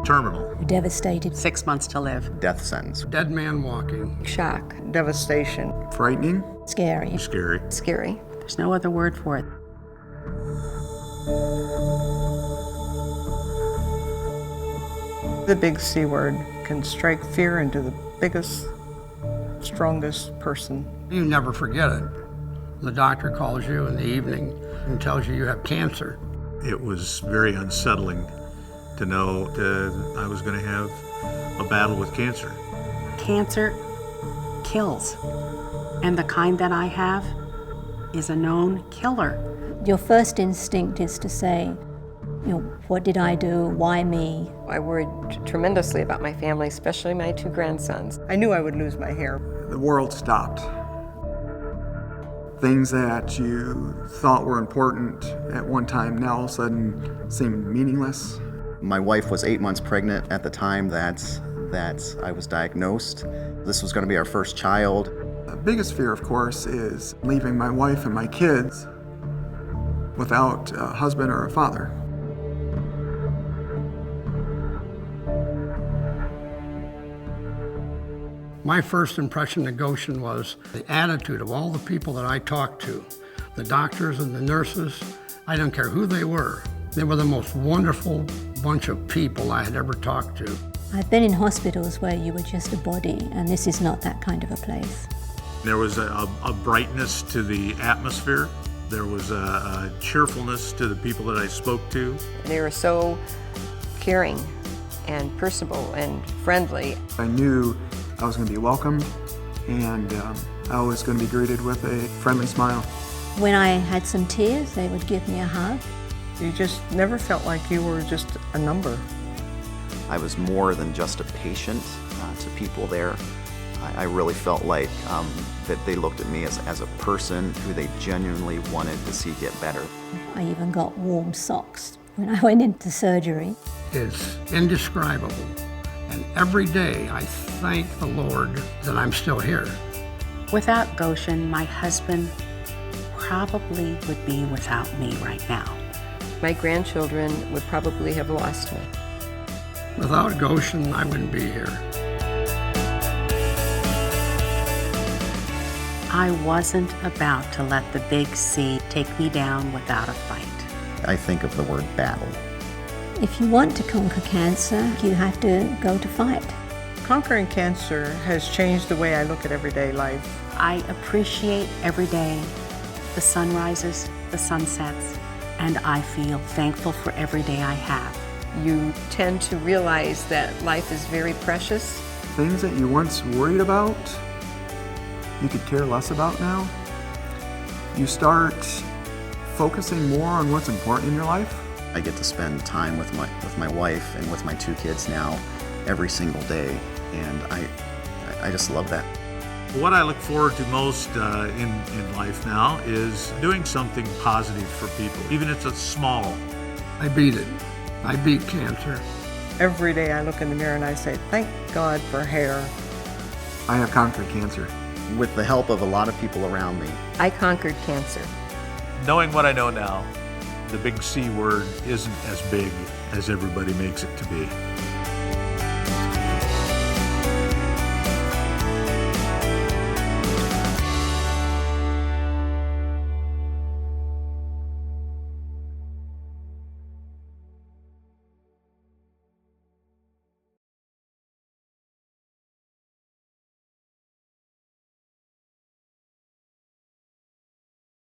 Terminal. Devastated. 6 months to live. Death sentence. Dead man walking. Shock. Devastation. Frightening. Scary. Scary. Scary. There's no other word for it. The big C word can strike fear into the biggest, strongest person. You never forget it. The doctor calls you in the evening and tells you have cancer. It was very unsettling to know that I was going to have a battle with cancer. Cancer kills. And the kind that I have is a known killer. Your first instinct is to say, what did I do? Why me? I worried tremendously about my family, especially my 2 grandsons. I knew I would lose my hair. The world stopped. Things that you thought were important at one time now all of a sudden seem meaningless. My wife was 8 months pregnant at the time that I was diagnosed. This was going to be our first child. The biggest fear, of course, is leaving my wife and my kids without a husband or a father. My first impression of Goshen was the attitude of all the people that I talked to, the doctors and the nurses. I don't care who they were. They were the most wonderful bunch of people I had ever talked to. I've been in hospitals where you were just a body, and this is not that kind of a place. There was a brightness to the atmosphere. There was a cheerfulness to the people that I spoke to. They were so caring and personable and friendly. I knew I was going to be welcomed, and I was going to be greeted with a friendly smile. When I had some tears, they would give me a hug. You just never felt like you were just a number. I was more than just a patient to people there. I really felt like that they looked at me as a person who they genuinely wanted to see get better. I even got warm socks when I went into surgery. It's indescribable. And every day I thank the Lord that I'm still here. Without Goshen, my husband probably would be without me right now. My grandchildren would probably have lost me. Without Goshen, I wouldn't be here. I wasn't about to let the big C take me down without a fight. I think of the word battle. If you want to conquer cancer, you have to go to fight. Conquering cancer has changed the way I look at everyday life. I appreciate every day, the sunrises, the sunsets, and I feel thankful for every day I have. You tend to realize that life is very precious. Things that you once worried about, you could care less about now. You start focusing more on what's important in your life. I get to spend time with my wife and with my 2 kids now every single day, and I just love that. What I look forward to most in life now is doing something positive for people, even if it's small. I beat it. I beat cancer. Every day I look in the mirror and I say, thank God for hair. I have conquered cancer. With the help of a lot of people around me. I conquered cancer. Knowing what I know now, the big C word isn't as big as everybody makes it to be.